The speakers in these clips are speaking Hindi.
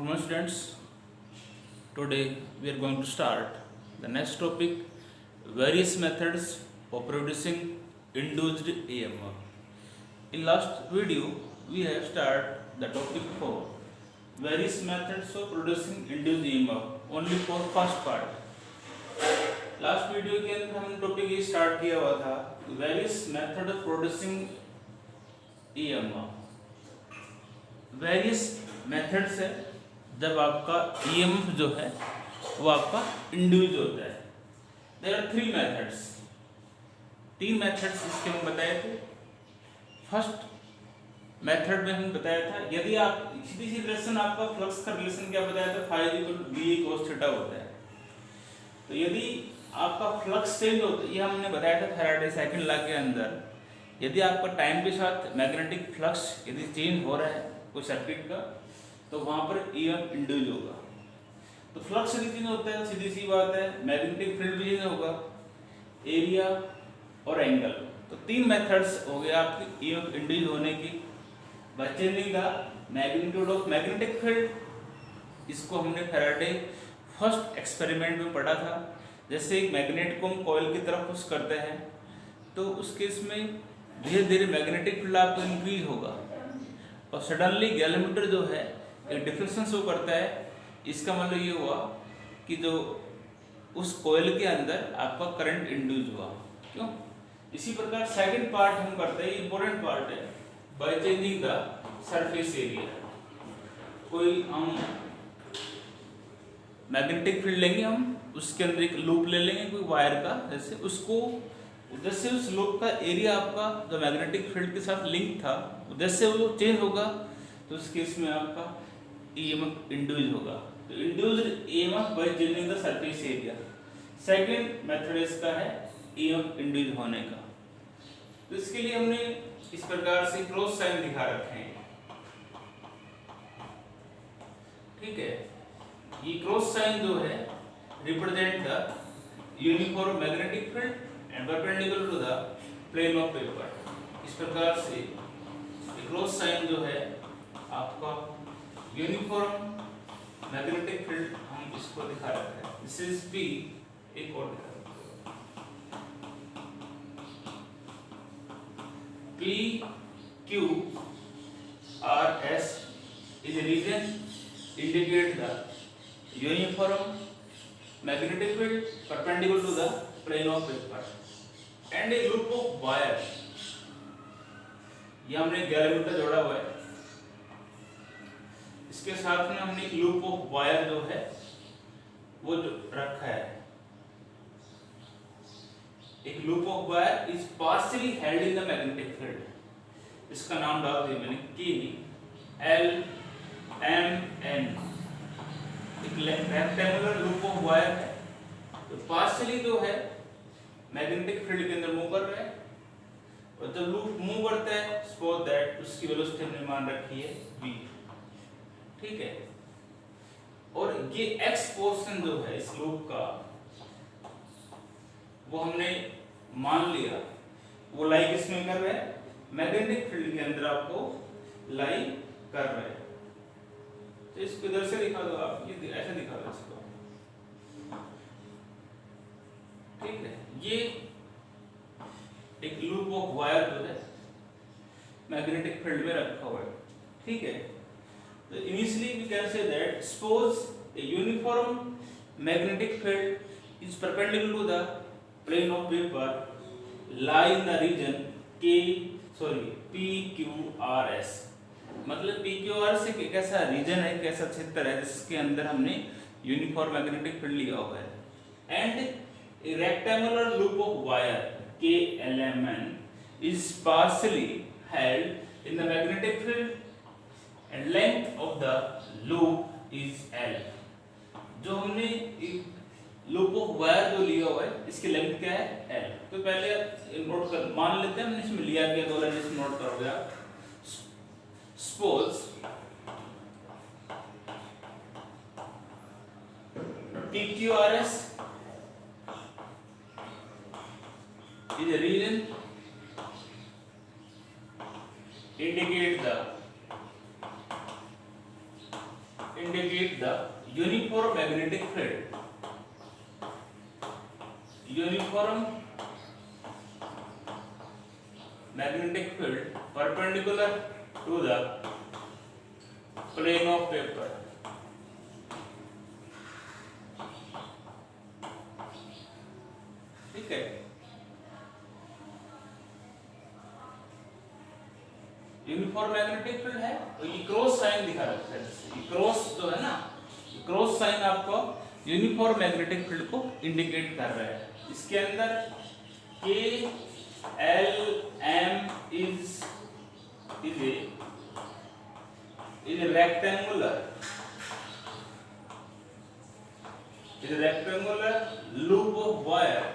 afternoon, students. Today we are going to start the next topic, various methods of producing induced EMF. In last video we have started the topic for various methods of producing induced EMF only for first part. Last video के अंदर हमने टॉपिक ये स्टार्ट किया हुआ था various method of producing EMF. Various methods है जब आपका ईएमएफ जो है वो आपका इंड्यूस होता है। देयर आर थ्री मेथड्स, तीन मेथड्स इसके हम बताए थे। फर्स्ट मेथड में हम बताया था यदि आप सीधी सी रिलेशन आपका फ्लक्स का रिलेशन क्या बताया था, phi equal to B cos theta होता है। तो यदि आपका फ्लक्स चेंज होता है, ये हमने बताया था फैराडे सेकंड लॉ के अंदर, यदि आपका टाइम के साथ मैग्नेटिक फ्लक्स यदि चेंज हो रहा है कोई सर्किट का तो वहाँ पर ईएमएफ इंड्यूस होगा। तो फ्लक्स यदि चेंज होता है सीधी सी बात है मैग्नेटिक फील्ड भी चेंज होगा, एरिया और एंगल। तो तीन मेथड्स हो गए आपकी ईएमएफ इंड्यूस होने की। By changing the magnitude of magnetic field, इसको हमने फैराडे फर्स्ट एक्सपेरिमेंट में पढ़ा था। जैसे एक मैग्नेट को हम कॉइल की तरफ पुश करते हैं तो उस केस में धीरे धीरे मैग्नेटिक फील्ड आपको इंक्रीज होगा और सडनली गैलोमीटर जो है एक डिफ्लेक्शन शो करता है। इसका मतलब ये हुआ कि जो उस कॉइल के अंदर आपका करंट इंड्यूस हुआ। क्यों? इसी प्रकार सेकंड पार्ट हम करते हैं, इंपॉर्टेंट पार्ट है, by changing the surface area. कोई हम मैग्नेटिक फील्ड लेंगे, हम उसके अंदर एक लूप ले लेंगे कोई वायर का, जैसे उसको जैसे उस लूप का एरिया आपका जो मैग्नेटिक फील्ड के साथ लिंक था जैसे वो चेंज होगा तो उस केस में आपका ईएमएफ इंड्यूस होगा। तो induced EMF by changing the surface area. Second method इसका है ईएमएफ इंड्यूस होने का। तो इसके लिए हमने इस प्रकार से क्रॉस साइन दिखा रखे हैं, ठीक है। ये क्रॉस साइन जो है represent the uniform magnetic field and perpendicular to the plane of paper। इस प्रकार से क्रॉस साइन जो है आपका यूनिफॉर्म मैग्नेटिक फील्ड हम इसको दिखा रहे हैं। दिस इज P, एक और दिखा P Q R S is a region indicate the uniform magnetic field perpendicular to the plane of paper and a loop of wire। ये हमने गैलोमीटर जोड़ा हुआ है, इसके साथ में हमने एक लूप ऑफ वायर जो है वो जो रखा है। एक loop of wire is partially held in the magnetic field. इसका नाम डाल दिया मैंने K L M N। एक रेक्टेंगुलर लूप ऑफ वायर है तो पार्शियली जो है मैग्नेटिक फील्ड के अंदर मूव कर रहा है और जब लूप मूव करता है सपोज दैट उसकी वेलोसिटी हमने मान रखी है v, ठीक है। और ये x पोर्शन जो है इस लूप का वो हमने मान लिया वो लाई किसमें कर रहा है, मैग्नेटिक फील्ड के अंदर आपको लाई कर रहा है। तो इसको इधर से दिखा दो आप, ये ऐसे दिखा दो इसको, ठीक है। ये एक लूप ऑफ वायर जो है मैग्नेटिक फील्ड में रखा हुआ है, ठीक है। तो initially we can say that suppose a uniform magnetic field is perpendicular to the plane of paper lie in the region PQRS। मतलब PQR से कैसा रीजन है, कैसा क्षेत्र है जिसके अंदर हमने यूनिफॉर्म मैग्नेटिक फील्ड लिया हुआ है। And A rectangular loop of wire KLMN is partially held in the magnetic field and length of the loop is L। जो हमने लूप ऑफ वायर जो लिया हुआ है इसकी लेंथ क्या है L। तो पहले नोट कर मान लेते हैं हमने इसमें लिया क्या तो इसमें नोट करोगे आप। Suppose PQRS is a region indicate the indicate the uniform magnetic field. Uniform magnetic field perpendicular to the plane of paper. ठीक है, यूनिफॉर्म मैग्नेटिक फील्ड है तो ये क्रॉस साइन दिखा रखा है, ये क्रॉस जो है ना, क्रॉस साइन आपको यूनिफॉर्म मैग्नेटिक फील्ड को इंडिकेट कर रहा है। इसके अंदर के L M is rectangular loop of wire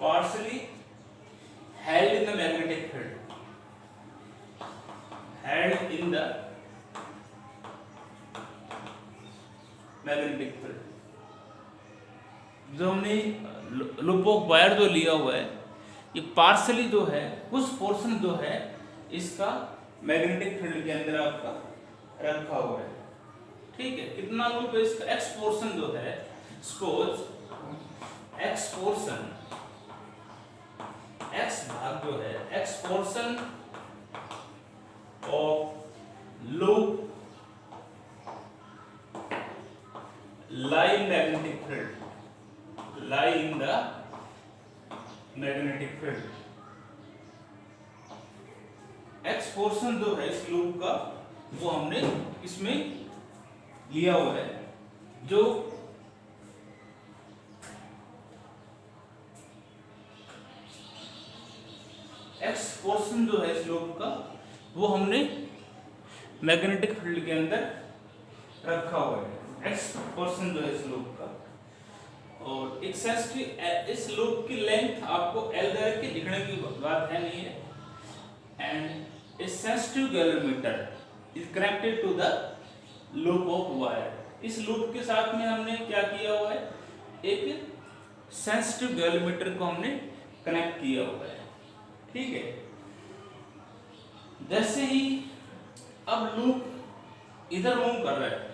partially held in the magnetic field, जो हमने लूप ऑफ वायर जो लिया हुआ है, ये पार्सली जो है, कुछ पोर्शन जो है इसका मैग्नेटिक फील्ड के अंदर आपका रखा हुआ है। ठीक है, कितना लूप है इसका, एक्स पोर्शन जो है, सपोज एक्स पोर्शन, एक्स भाग जो है, X portion of loop lie in magnetic field, lie in the magnetic field. x portion जो है इस लूप का, वो हमने इसमें लिया हुआ है। जो x पोर्शन जो है इस लूप का, वो हमने मैग्नेटिक फील्ड के अंदर रखा हुआ है, एक्स पोर्शन जो है इस लूप का। और एक सेंसिटिव, इस लूप की लेंथ आपको एल दे के लिखने की बात है नहीं है। And a sensitive galvanometer is connected to the loop of wire. इस लूप के साथ में हमने क्या किया हुआ है, एक सेंसिटिव गैल्वेमीटर को हमने कनेक्ट किया हुआ है। ठीक है, जैसे ही अब लूप इधर मूव कर रहा है,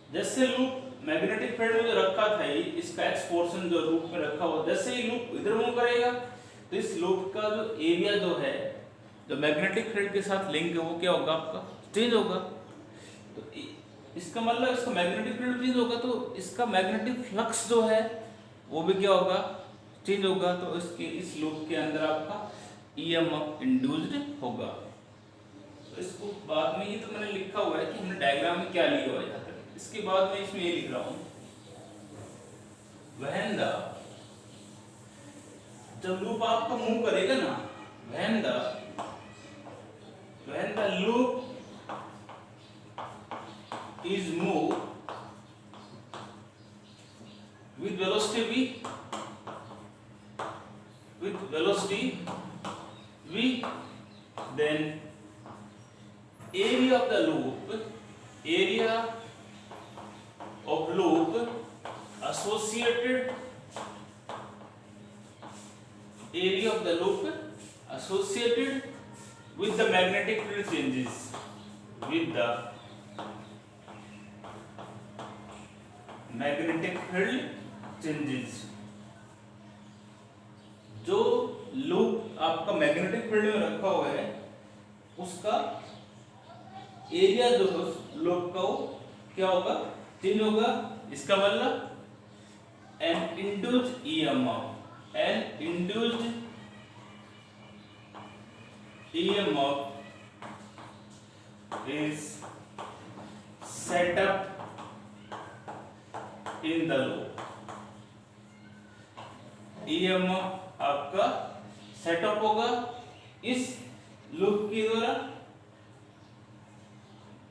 जैसे लूप मैग्नेटिक फील्ड में जो रखा था, इसका एक्स पोर्शन जो लूप में रखा हुआ, जैसे ही लूप इधर मूव करेगा तो इस लूप का जो एरिया जो है, जो मैग्नेटिक फील्ड के साथ लिंक है, वो क्या होगा, आपका चेंज होगा। तो इसका मतलब इसका मैग्नेटिक फील्ड चेंज होगा, तो इसका मैग्नेटिक फ्लक्स जो है वो भी क्या होगा, चेंज होगा। तो इसके इस लूप के अंदर आपका ईएमएफ इंड्यूस्ड होगा। तो इसको बाद में, ये तो मैंने लिखा हुआ है कि हमने डायग्राम में क्या लिया हुआ है, इसके बाद मैं इसमें ये लिख रहा हूं, जब लूप आपका मूव करेगा ना, when the loop is move with velocity v, then area of the loop, associated area of the loop associated with the magnetic field changes, with the magnetic field changes। जो लूप आपका मैग्नेटिक फील्ड में रखा हुआ है, उसका एरिया जो है लूप का, वो क्या होगा, चेंज होगा। इसका मतलब an induced EMF is set up in the loop। EMF आपका सेटअप होगा इस लूप के द्वारा,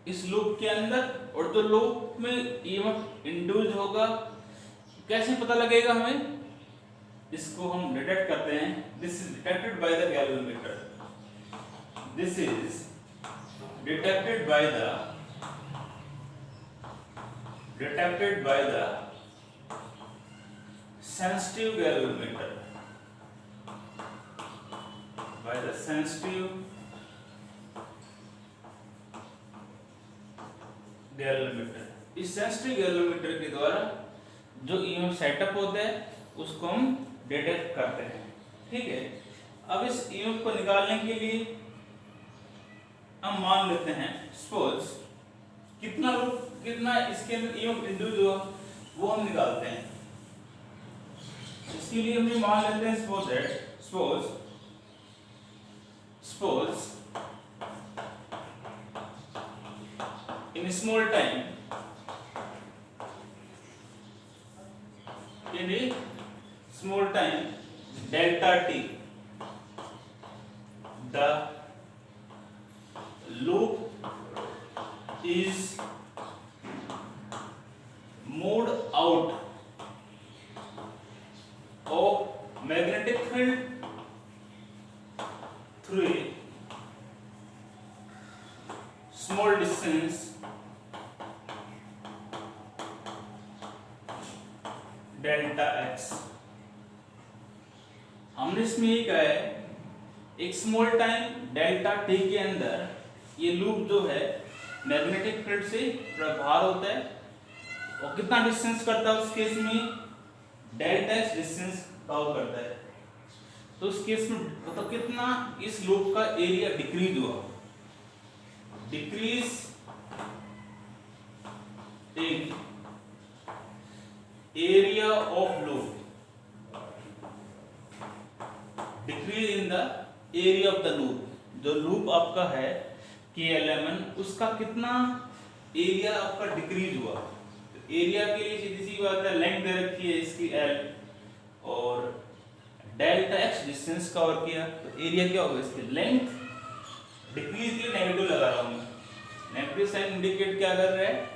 इस लूप के अंदर। और जो लूप में ईएमएफ इंड्यूस होगा, कैसे पता लगेगा हमें, इसको हम डिटेक्ट करते हैं। This is detected by the galvanometer, this is detected by the sensitive galvanometer, by the sensitive galvanometer. इस सेंसिटिव गैल्वेनोमीटर के द्वारा जो ईएमएफ सेटअप होता है उसको हम डिटेक्ट करते हैं। ठीक है, अब इस ईएमएफ को निकालने के लिए हम मान लेते हैं सपोज कितना इसके अंदर ईएमएफ इंड्यूस हुआ वो हम निकालते हैं। इसके लिए हम मान लेते हैं suppose in small time, delta t, the loop is moved out of magnetic field through a small distance delta x. हमने इसमें ये कहा है एक स्मॉल टाइम डेल्टा टी के अंदर ये लूप जो है मैग्नेटिक फील्ड से प्रभार होता है और कितना डिस्टेंस करता है उस केस में डेल्टा एक्स डिस्टेंस कवर करता है। तो उस केस में मतलब कितना इस लूप का एरिया डिक्रीज हुआ, decrease in area of loop, decrease in the area of the loop। जो लूप आपका है KLMN उसका कितना एरिया आपका डिक्रीज हुआ। तो एरिया के लिए सीधी सी बात है लेंथ दे रखी है इसकी L और डेल्टा एक्स डिस्टेंस कवर किया तो एरिया क्या होगा इसकी लेंथ। डिक्रीज के लिए नेगेटिव लगा रहा हूँ मैं, नेगेटिव साइन इंडिकेट क्या कर रहा है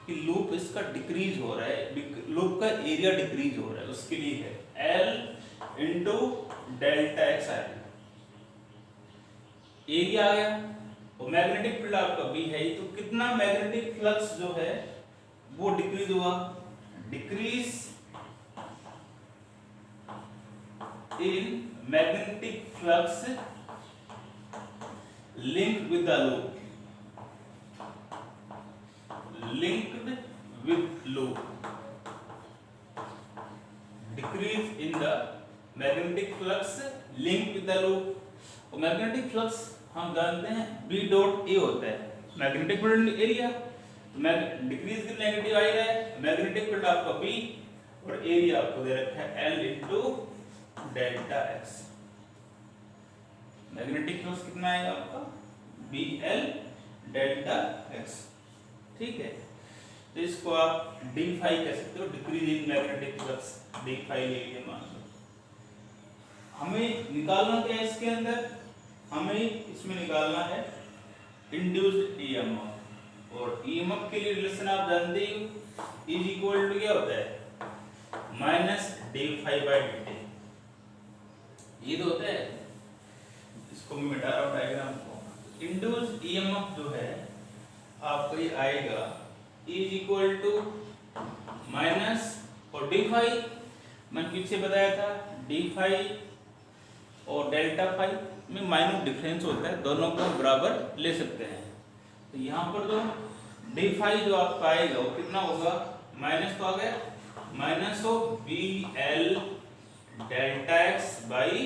कि लूप इसका डिक्रीज हो रहा है, लूप का एरिया डिक्रीज हो रहा है, उसके लिए है L इंटू डेल्टा एक्स आएगा। एरिया आ गया और मैग्नेटिक फील्ड आपका B है तो कितना मैग्नेटिक फ्लक्स जो है वो डिक्रीज हुआ, decrease in magnetic flux link with the loop, linked with loop, decrease in the magnetic flux linked with the loop। और मैग्नेटिक फ्लक्स हम जानते हैं B डॉट A होता है मैग्नेटिक फील्ड एरिया, डिक्रीज की नेगेटिव आ रहा है, मैग्नेटिक फील्ड आपका B और एरिया आपको दे रखा है L into delta x. Magnetic flux कितना आएगा आपका BL डेल्टा एक्स। ठीक है, तो इसको आप डी फाई कह सकते हो, decrease in magnetic flux D phi ले लिए मान लो। हमें निकालना क्या है इसके अंदर, हमें इसमें निकालना है इंड्यूस्ड ईएमएफ और ईएमएफ के लिए रिलेशन आप जानते ही हो इज इक्वल टू क्या होता है minus D phi by D T. ये तो होता है, इसको मैं मिटा रहा हूँ डायग्राम को। इंड्यूस्ड ईएमएफ जो है आपको ये आएगा इज इक्वल टू माइनस और डी फाई, मैंने पीछे बताया था डी फाई और डेल्टा फाई में माइनस डिफरेंस होता है, दोनों को हम बराबर ले सकते हैं। तो यहाँ पर जो डी फाई जो आपका आएगा वो कितना होगा माइनस तो आ गया minus of B L delta X by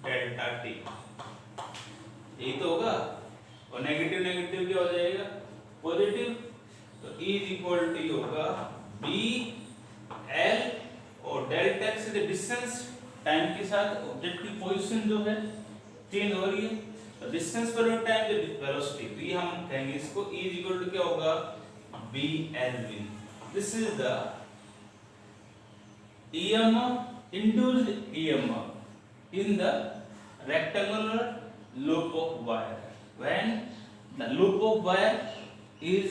delta T, यही तो होगा। और नेगेटिव नेगेटिव क्या हो जाएगा पॉजिटिव, तो E इज इक्वल टू होगा बी एल और डेल्टा एक्स से डिस्टेंस टाइम के साथ ऑब्जेक्ट की पोजीशन जो है चेंज हो रही है, तो डिस्टेंस पर टाइम जो वेलोसिटी, तो ये हम कहेंगे इसको E इज इक्वल टू क्या होगा B L V. This is the EMF induced EMF in the rectangular loop of wire when the loop of wire is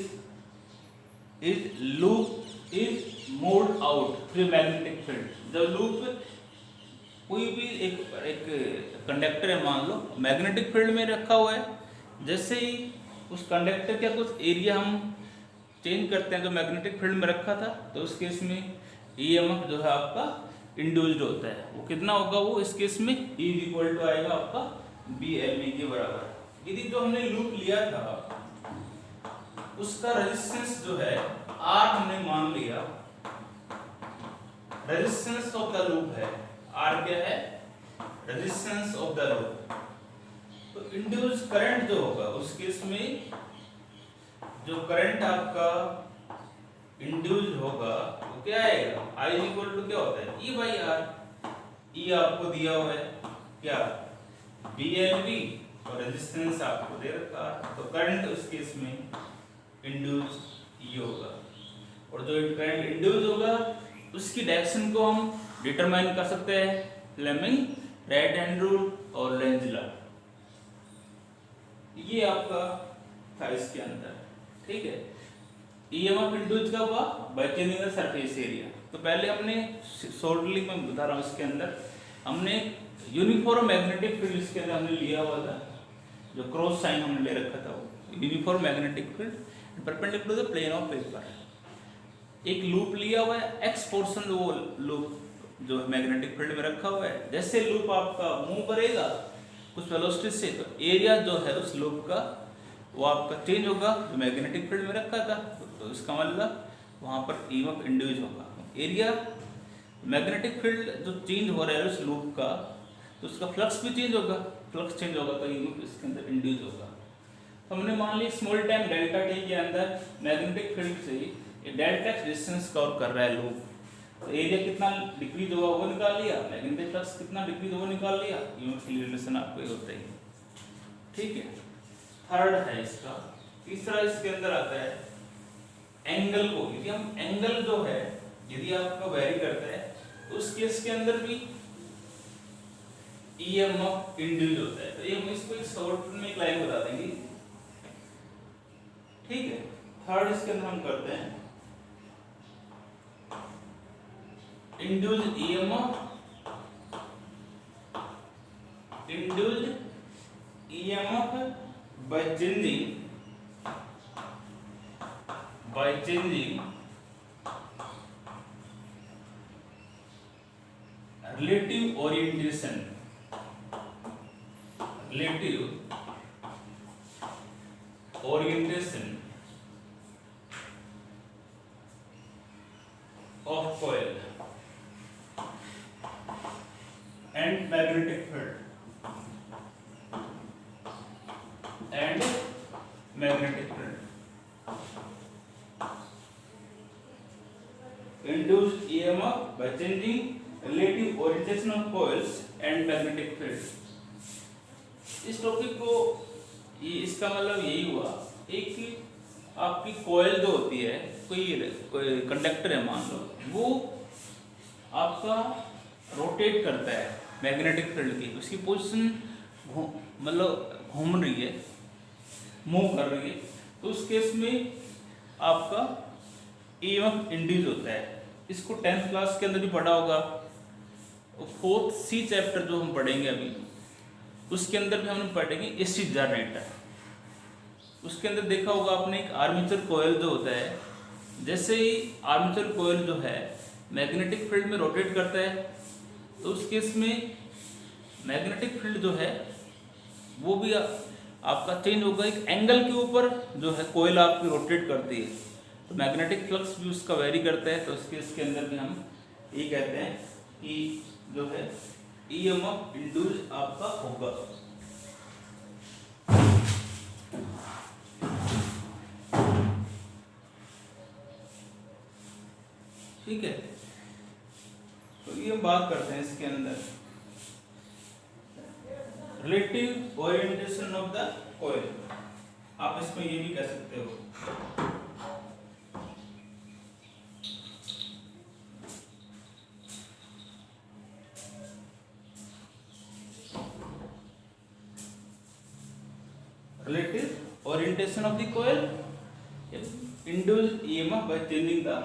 moved out through magnetic field। जब लूप कोई भी एक कंडक्टर है मान लो मैग्नेटिक फील्ड में रखा हुआ है, जैसे ही उस कंडक्टर का कुछ एरिया हम चेंज करते हैं जो मैग्नेटिक फील्ड में रखा था, तो उस केस में EMF जो है आपका इंड्यूस्ड होता है। वो कितना होगा, वो इस केस में E इक्वल टू आएगा आपका BLV के बराबर। यदि जो हमने लूप लिया था उसका रेजिस्टेंस जो है R हमने मान लिया, रेजिस्टेंस ऑफ द लूप है R, क्या है? Resistance of the loop. तो इंड्यूस करंट जो होगा उस केस में जो करंट आपका इंड्यूस होगा वो क्या आएगा? I इक्वल टू क्या होता है? E by R। E आपको दिया हुआ है क्या? BLV और रेजिस्टेंस आपको दे रखा है, तो करंट उस केस में इंड्यूस ये होगा। और जो करंट इंड्यूस होगा उसकी डायरेक्शन को हम डिटरमाइन कर सकते हैं फ्लेमिंग राइट हैंड रूल और लेंज लॉ। ये आपका था इसके अंदर, ठीक है। EMF इंड्यूस का हुआ by changing the surface area. तो पहले हमने शॉर्टली मैं बता रहा हूँ, इसके अंदर हमने यूनिफॉर्म मैग्नेटिक फील्ड इसके अंदर हमने लिया हुआ था, जो क्रॉस साइन हमने ले रखा था वो uniform magnetic field perpendicular to the plane of paper. एक लूप लिया हुआ है, एक्स पोर्शन वो लूप जो मैग्नेटिक फील्ड में रखा हुआ है। जैसे लूप आपका मूव करेगा कुछ वेलोसिटी से, तो एरिया जो है उस लूप का वो आपका चेंज होगा जो मैग्नेटिक फील्ड में रखा था। तो इसका मतलब वहाँ पर EMF इंड्यूस होगा। एरिया मैग्नेटिक फील्ड जो चेंज हो रहा है उस लूप का, तो उसका फ्लक्स भी चेंज होगा, फ्लक्स चेंज होगा तो EMF इसके अंदर इंड्यूस होगा। तो हमने मान लिया स्मॉल टाइम डेल्टा टी के अंदर मैग्नेटिक फील्ड से ये डेल्टा एक्स डिस्टेंस कवर कर रहा है लूप, तो एरिया कितना डिक्रीज होगा वो निकाल लिया, मैग्नेटिक फ्लक्स कितना डिक्रीज होगा निकाल लिया, EMF की रिलेशन आपको ये होता है, ठीक है। थर्ड है इसका। तीसरा इसके अंदर आता है एंगल को। यदि हम एंगल जो है यदि आपका वेरी करता है तो उस केस के अंदर भी EMF इंड्यूस होता है। तो ये हम इसको एक शॉर्ट में एक लाइन बता देंगे, ठीक है। थर्ड इसके अंदर हम करते हैं induced EMF, induced EMF by changing relative orientation of coil and magnetic field induced EMF by changing relative orientation of coils and magnetic field। इस टॉपिक को इसका मतलब यही हुआ, एक आपकी कॉइल जो होती है, कोई कंडक्टर है मान लो, वो आपका रोटेट करता है मैग्नेटिक फील्ड की, उसकी पोजीशन मतलब घूम रही है, मूव कर रही है, तो उस केस में आपका EMF इंड्यूस होता है। इसको 10th क्लास के अंदर भी पढ़ा होगा। 4th C चैप्टर जो हम पढ़ेंगे अभी, उसके अंदर भी हम पढ़ेंगे AC जनरेटर। उसके अंदर देखा होगा आपने एक आर्मेचर कॉइल जो होता है, जैसे ही आर्मेचर कॉइल जो है मैग्नेटिक फील्ड में रोटेट करता है, तो उस केस में मैग्नेटिक फील्ड जो है वो भी आपका चेंज होगा एक एंगल के ऊपर जो है कॉइल आपकी रोटेट करती है, तो मैग्नेटिक फ्लक्स भी उसका वेरी करता है। तो इसके अंदर भी हम ये कहते हैं कि जो है EMF इंड्यूस आपका होगा। ठीक है, तो ये हम बात करते हैं इसके अंदर relative orientation of the coil. आप इसमें ये भी कह सकते हो relative orientation of the coil induced EMF by changing the।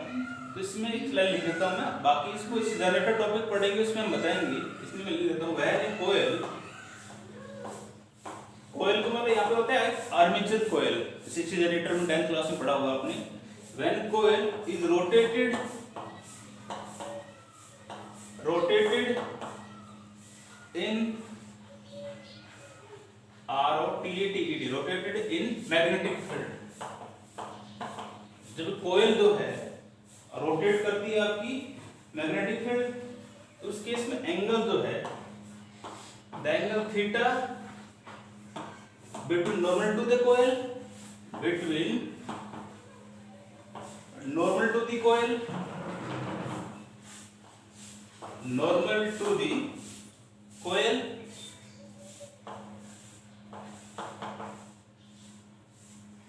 तो इसमें एक लाइन लिख देता हूँ मैं, बाकी इसको इस जनरेटर टॉपिक पढ़ेंगे उसमें हम बताएंगे। इसमें मैं लिख देता हूँ वह कोयल को मतलब यहाँ पे होता है आर्मेचर कोयल। इसी जनरेटर में 10th क्लास में पढ़ा होगा आपने। When coil is rotated in magnetic field, उस केस में एंगल जो है the angle theta between normal to the coil, between normal to the coil, normal to the coil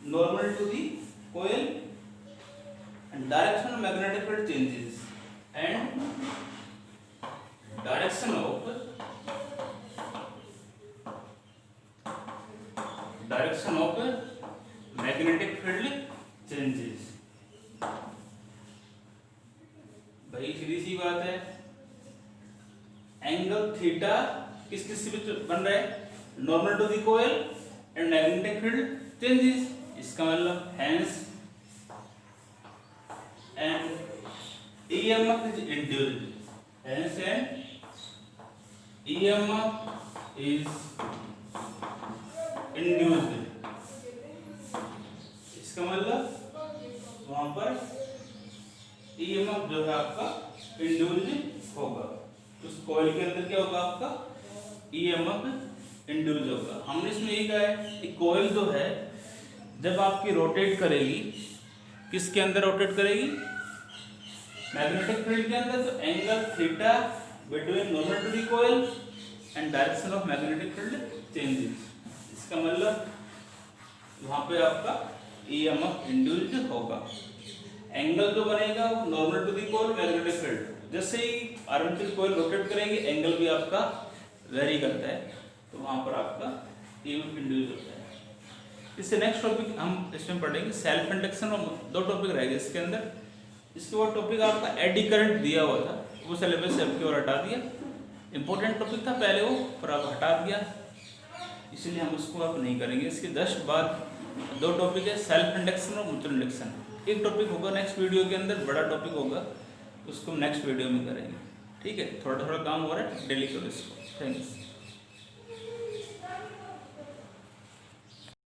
normal to the coil and direction of magnetic field changes and direction of magnetic field changes। भाई सीधी सी बात है, एंगल थीटा किस किस से बन रहा है, normal to the coil and magnetic field changes. इसका मतलब hence and EMF is induced, hence and EMF is induced. इसका मतलब वहां पर ईएमएफ जो है आपका इंड्यूस्ड होगा, उस कॉइल के अंदर क्या होगा आपका ईएमएफ इंड्यूस्ड होगा। हमने इसमें ये कहा है कि कॉइल जो है जब आपकी रोटेट करेगी, किसके अंदर रोटेट करेगी, मैग्नेटिक फील्ड के अंदर, तो angle theta between normal to the coil and direction of magnetic field changes. इसका मतलब वहां पे आपका ईएमएफ इंड्यूस्ड होगा। एंगल जो बनेगा वो normal to the coil magnetic field, जैसे ही आर्मेचर कोयल रोटेट करेंगे एंगल भी आपका वेरी करता है, तो वहां पर आपका ईएमएफ इंड्यूस होता है। इससे नेक्स्ट टॉपिक हम इसमें पढ़ेंगे सेल्फ इंडक्शन, और दो टॉपिक रहेंगे इसके अंदर। इसके बाद टॉपिक आपका एडी करंट दिया हुआ था, वो सिलेबस से आपकी ओर हटा दिया। इंपॉर्टेंट टॉपिक था पहले वो, पर आप हटा दिया, इसलिए हम उसको अब नहीं करेंगे। इसके जस्ट बाद दो टॉपिक है, सेल्फ इंडक्शन और म्यूचुअल इंडक्शन। एक टॉपिक होगा नेक्स्ट वीडियो के अंदर, बड़ा टॉपिक होगा, उसको हम नेक्स्ट वीडियो में करेंगे। ठीक है, थोड़ा थोड़ा काम हो रहा है, डेली करो इसको। थैंक्स।